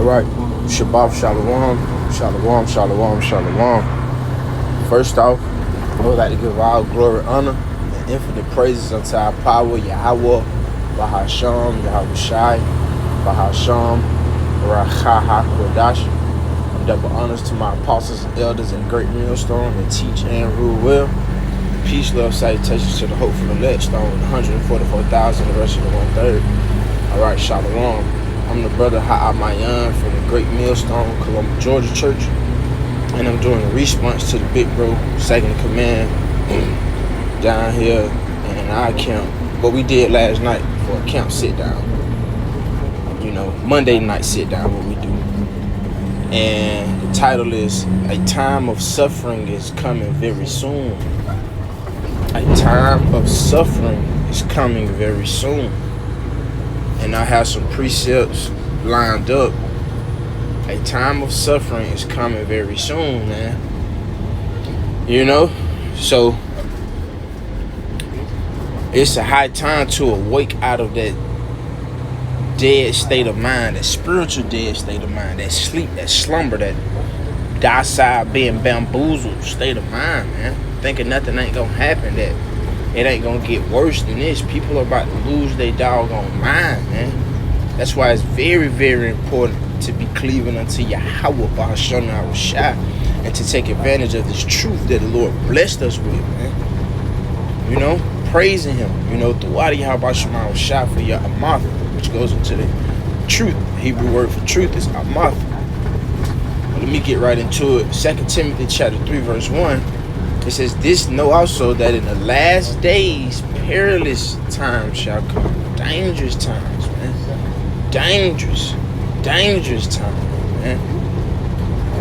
All right, Shabbat Shalom, Shalom, Shalom, Shalom. First off, I would like to give all glory, honor, and infinite praises unto our power, Yahweh, Bahasham, Yahweh Shai, Bahasham, Rachaha Kodash. And double honors to my apostles and elders in great millstone that teach and rule well. Peace, love, salutations to the hopeful elect, stone 144,000, the rest of the 1/3. All right, Shalom. I'm the brother Ha'amayan from the Great Millstone, Columbia, Georgia Church. And I'm doing a response to the Big Bro second command down here in our camp. What we did last night for a camp sit down. You know, Monday night sit down, what we do. And the title is A Time of Suffering is Coming Very Soon. A time of suffering is coming very soon. And I have some precepts lined up. A time of suffering is coming very soon, man. You know? So, it's a high time to awake out of that dead state of mind, that spiritual dead state of mind, that sleep, that slumber, that docile, being bamboozled state of mind, man. Thinking nothing ain't gonna happen, that it ain't gonna get worse than this. People are about to lose their doggone mind, man. That's why it's very, very important to be cleaving unto Yahweh, Bahasham, Yahweh Shai, and to take advantage of this truth that the Lord blessed us with, man. You know, praising Him, you know, throughout Yahweh, Bahasham, Yahweh Shai for your amath, which goes into the truth. The Hebrew word for truth is amath. Let me get right into it. 2 Timothy chapter 3, verse 1. It says, "This know also that in the last days perilous times shall come." Dangerous times, man. Dangerous times, man.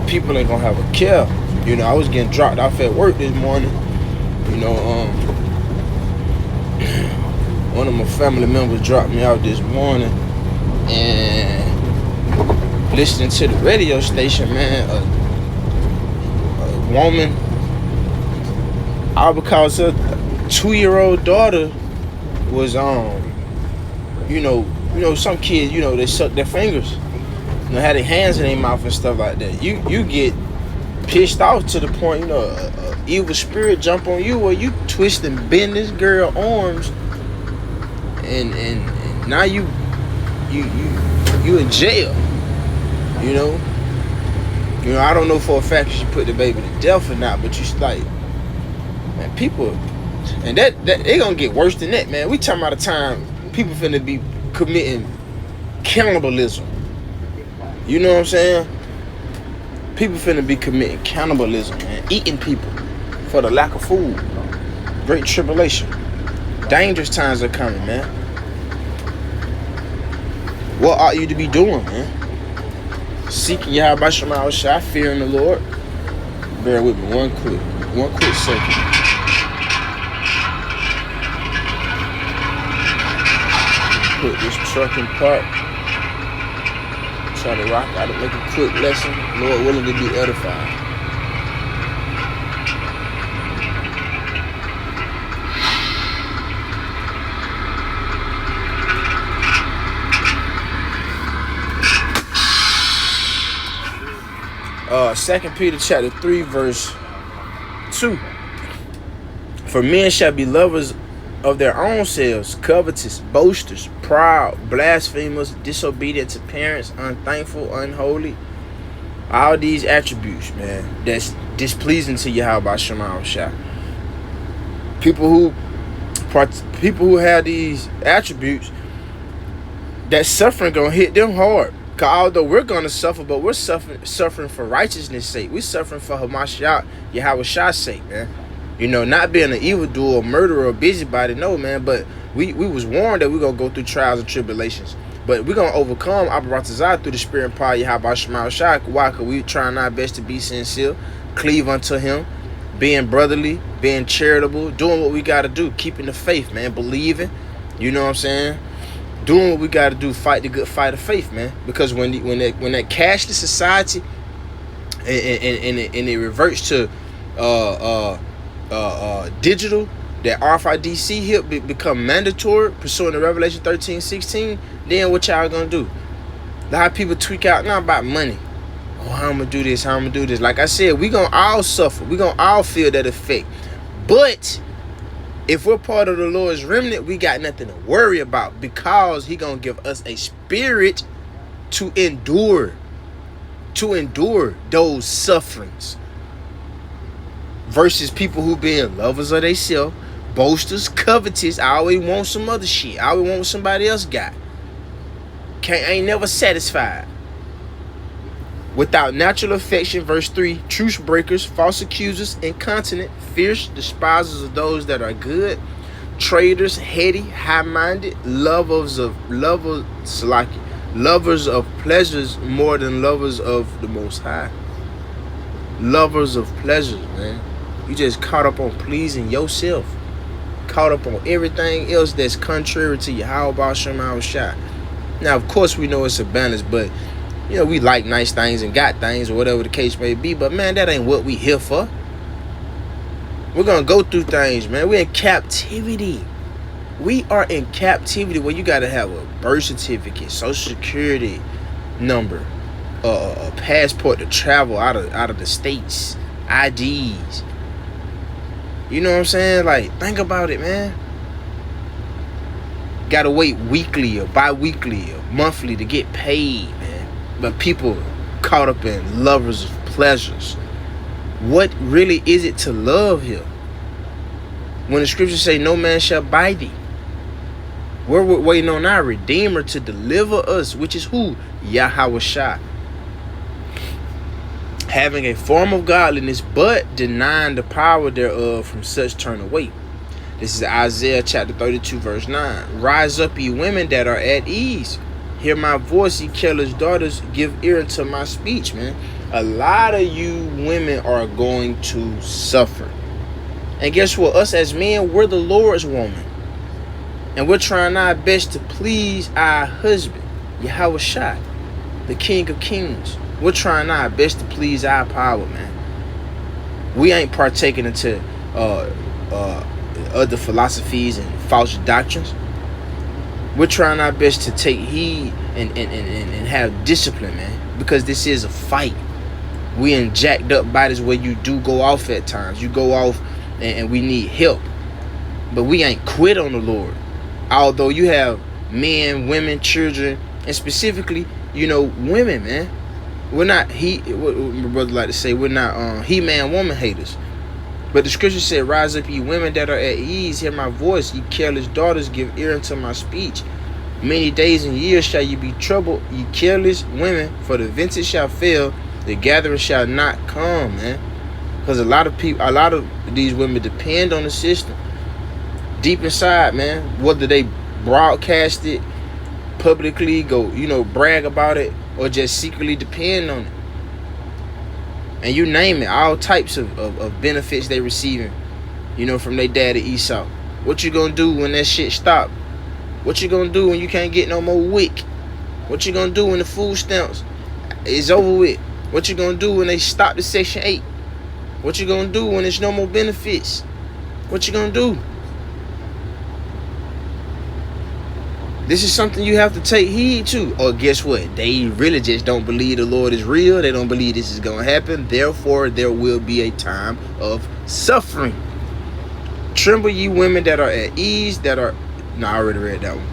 People ain't gonna have a care. You know, I was getting dropped off at work this morning. You know, one of my family members dropped me out this morning, and listening to the radio station, man, a woman, all because her 2-year-old daughter was you know, some kids, you know, they suck their fingers, you know, had their hands in their mouth and stuff like that. You get pissed off to the point, you know, a evil spirit jump on you, where you twist and bend this girl arms, and now you in jail. You know, I don't know for a fact if she put the baby to death or not, but you like, man, people, and that they gonna get worse than that, man. We talking about a time people finna be committing cannibalism. You know what I'm saying? People finna be committing cannibalism, man, eating people for the lack of food. Great tribulation. Dangerous times are coming, man. What ought you to be doing, man? Seeking Yahweh Shema Shai, fearing the Lord. Bear with me one quick second. Put this truck in park. Try to rock out and make a quick lesson. Lord willing to be edified. Second Peter chapter 3, verse 2. For men shall be lovers of their own selves, covetous, boasters, proud, blasphemers, disobedient to parents, unthankful, unholy. All these attributes, man, that's displeasing to Yahweh Shema Shai. People who have these attributes, that suffering gonna hit them hard. Although we're going to suffer, but we're suffering for righteousness' sake. We're suffering for Hamashiach, Yahweh Shai's sake, man. You know, not being an evildoer, murderer, or busybody, no, man. But we was warned that we're going to go through trials and tribulations. But we're going to overcome Abaratazah through the spirit and power of Yahweh Shema Shai. Why? Because we trying our best to be sincere, cleave unto Him, being brotherly, being charitable, doing what we got to do, keeping the faith, man, believing. You know what I'm saying? Doing what we got to do, fight the good fight of faith, man. Because when that cashless society and it reverts to digital, that RFID hip become mandatory, pursuing the Revelation 13:16, then what y'all gonna do? A lot of people tweak out not about money. Oh, how I'm gonna do this, how I'm gonna do this. Like I said, we gonna all suffer. We gonna all feel that effect. But if we're part of the Lord's remnant, we got nothing to worry about, because he gonna give us a spirit to endure those sufferings. Versus people who being lovers of themselves, boasters, covetous. I always want some other shit. I always want what somebody else got. Ain't never satisfied. Without natural affection, verse 3, truce breakers, false accusers, incontinent, fierce, despisers of those that are good, traitors, heady, high-minded, lovers of pleasures more than lovers of the Most High. Lovers of pleasures, man. You just caught up on pleasing yourself. Caught up on everything else that's contrary to you. How about Shema Shah? Now, of course, we know it's a balance, but you know, we like nice things and got things or whatever the case may be. But man, that ain't what we here for. We're gonna go through things, man. We're in captivity. We are in captivity where you gotta have a birth certificate, social security number, a passport to travel out of the states, IDs. You know what I'm saying? Like, think about it, man. Gotta wait weekly or bi-weekly or monthly to get paid, man. But people caught up in lovers of pleasures. What really is it to love here? When the scriptures say no man shall buy thee. We're waiting on our Redeemer to deliver us, which is who? Yahweh Shah. Having a form of godliness, but denying the power thereof, from such turn away. This is Isaiah chapter 32, verse 9. Rise up, ye women that are at ease. Hear my voice, ye careless daughters. Give ear unto my speech, man. A lot of you women are going to suffer. And guess what? Us as men, we're the Lord's woman. And we're trying our best to please our husband, Yahweh Shai, the King of Kings. We're trying our best to please our power, man. We ain't partaking into other philosophies and false doctrines. We're trying our best to take heed and have discipline, man. Because this is a fight. We in jacked up bodies where you do go off at times. You go off and we need help. But we ain't quit on the Lord. Although you have men, women, children, and specifically, you know, women, man. We're not, what my brother like to say, we're not he-man, woman haters. But the scripture said, rise up, ye women that are at ease, hear my voice, ye careless daughters, give ear unto my speech. Many days and years shall ye be troubled, ye careless women, for the vintage shall fail, the gathering shall not come, man. Because a lot of these women depend on the system. Deep inside, man, whether they broadcast it, publicly go, you know, brag about it, or just secretly depend on it. And you name it, all types of benefits they receiving, you know, from their daddy Esau. What you gonna do when that shit stop? What you gonna do when you can't get no more WIC? What you gonna do when the food stamps is over with? What you gonna do when they stop the Section 8? What you gonna do when there's no more benefits? What you gonna do? This is something you have to take heed to. Or guess what? They really just don't believe the Lord is real. They don't believe this is going to happen. Therefore, there will be a time of suffering. Tremble, ye women that are at ease, that are... No, I already read that one.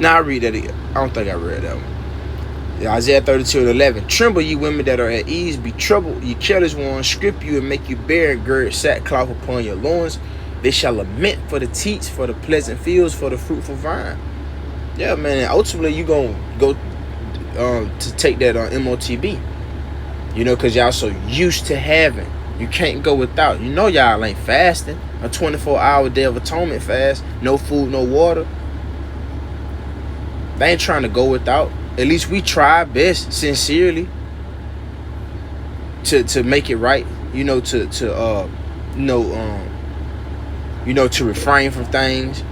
No, I read that again. I don't think I read that one. Isaiah 32:11. Tremble, ye women that are at ease. Be troubled, ye careless ones. Strip you and make you bare. Gird sackcloth upon your loins. They shall lament for the teats, for the pleasant fields, for the fruitful vine. Yeah, man. And ultimately, you going to go to take that on MOTB. You know, because y'all so used to having. You can't go without. You know y'all ain't fasting. A 24-hour Day of Atonement fast. No food, no water. They ain't trying to go without. At least we try our best, sincerely, to make it right. You know, to refrain from things,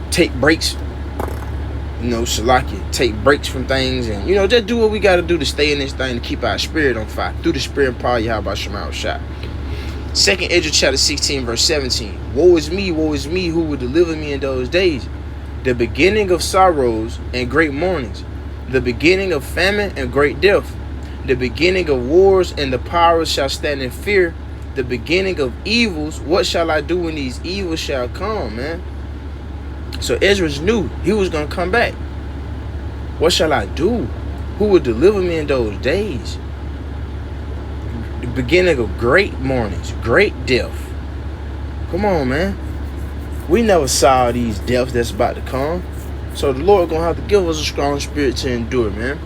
take breaks, take breaks from things, and, just do what we got to do to stay in this thing, to keep our spirit on fire, through the spirit and power, Yahweh Shema Shah. 2nd Ezra chapter 16, verse 17. Woe is me, who will deliver me in those days? the beginning of sorrows and great mournings, the beginning of famine and great death, the beginning of wars, and the powers shall stand in fear, the beginning of evils. What shall I do when these evils shall come, man? So Ezra knew he was going to come back. What shall I do? Who will deliver me in those days? The beginning of great mournings, great death. Come on, man. We never saw these deaths that's about to come. So the Lord going to have to give us a strong spirit to endure, man.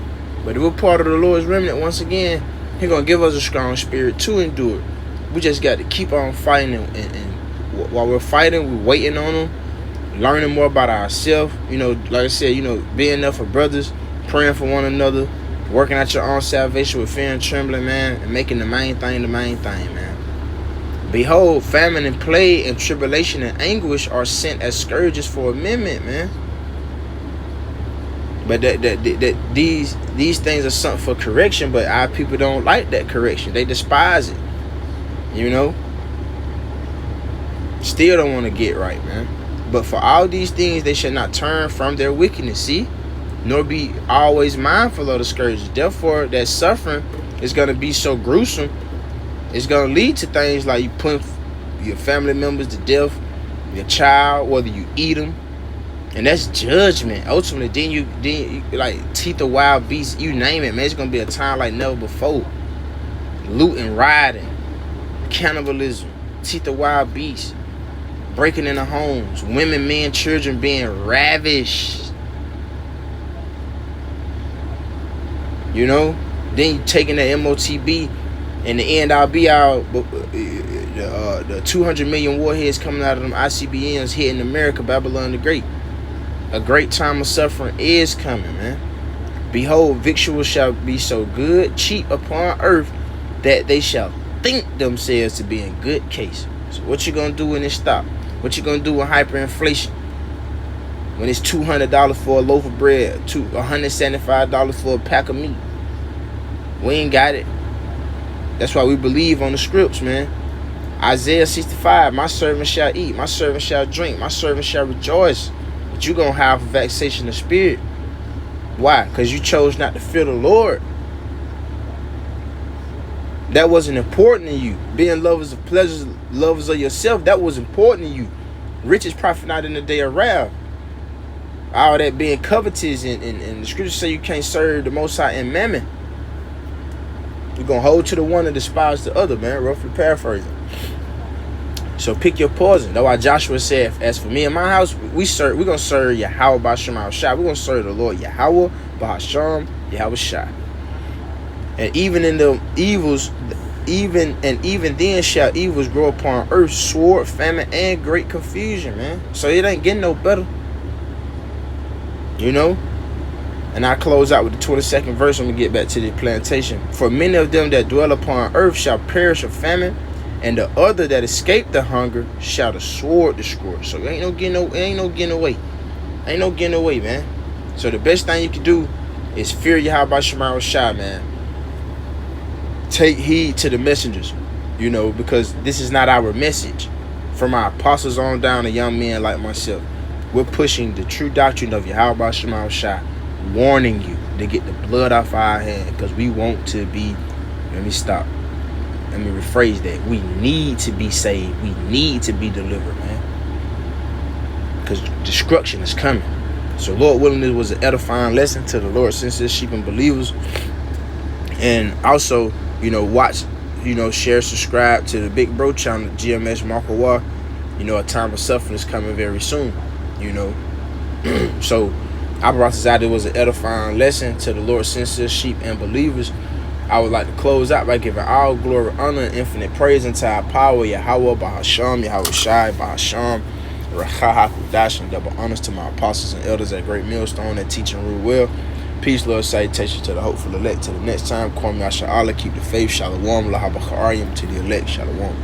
But if we're part of the Lord's remnant, once again, He's going to give us a strong spirit to endure. We just got to keep on fighting. And while we're fighting, we're waiting on Him, learning more about ourselves. You know, like I said, you know, being there for brothers, praying for one another, working out your own salvation with fear and trembling, man, and making the main thing, man. Behold, famine and plague and tribulation and anguish are sent as scourges for amendment, man. But these things are something for correction, but our people don't like that correction. They despise it, you know. Still don't want to get right, man. But for all these things, they shall not turn from their wickedness, see? Nor be always mindful of the scourges. Therefore, that suffering is going to be so gruesome. It's going to lead to things like you putting your family members to death, your child, whether you eat them. And that's judgment. Ultimately, then you like teeth of wild beasts, you name it, man. It's going to be a time like never before. Looting, rioting, cannibalism, teeth of wild beasts, breaking into homes, women, men, children being ravished. You know? Then you taking the MOTB. In the end, I'll be out. The 200 million warheads coming out of them ICBMs hitting America, Babylon the Great. A great time of suffering is coming, man. Behold, victuals shall be so good, cheap upon earth, that they shall think themselves to be in good case. So what you gonna do when it stop? What you gonna do with hyperinflation? When it's $200 for a loaf of bread, $175 for a pack of meat? We ain't got it. That's why we believe on the scripts, man. Isaiah 65, my servant shall eat, my servant shall drink, my servant shall rejoice. But you're going to have a vexation of spirit. Why? Because you chose not to fear the Lord. That wasn't important to you. Being lovers of pleasures, lovers of yourself, that was important to you. Riches profit not in the day of wrath. All that being covetous, and the scriptures say you can't serve the Most High in mammon. You're going to hold to the one and despise the other, man. Roughly paraphrasing. So pick your poison. That's why Joshua said, as for me and my house, we're going to serve Yahweh B'Hashem Shah. We're going to serve the Lord Yahweh B'Hashem Yahweh Shah. And even in the evils, even then shall evils grow upon earth, sword, famine, and great confusion, man. So it ain't getting no better. You know? And I close out with the 22nd verse. I'm going to get back to the plantation. For many of them that dwell upon earth shall perish of famine, and the other that escape the hunger shall the sword destroy. So ain't no getting away. Ain't no getting away, man. So the best thing you can do is fear Yahweh Shema Shah, man. Take heed to the messengers, you know, because this is not our message. From our apostles on down to young men like myself, we're pushing the true doctrine of Yahweh Shema Shah, warning you to get the blood off our hand, because we want to be, let me rephrase that. We need to be saved. We need to be delivered, man, because destruction is coming. So Lord willing, this was an edifying lesson to the Lord Sincere Sheep and Believers. And also, you know, watch, you know, share, subscribe to the Big Bro channel, GMS Marco War. You know, a time of suffering is coming very soon, you know. So I brought this out. It was an edifying lesson to the Lord Sincere Sheep and Believers. I would like to close out by giving all glory, honor, and infinite praise unto our power, Yahweh B'Hashem, Yahweh Shai B'Hashem, Racha HaKudash, and double honors to my apostles and elders at Great Millstone that teach and rule well. Peace, love, salutation to the hopeful elect. Till the next time, Kwame Asha Allah, keep the faith, Shalom, Lahabachariam, to the elect, Shalom.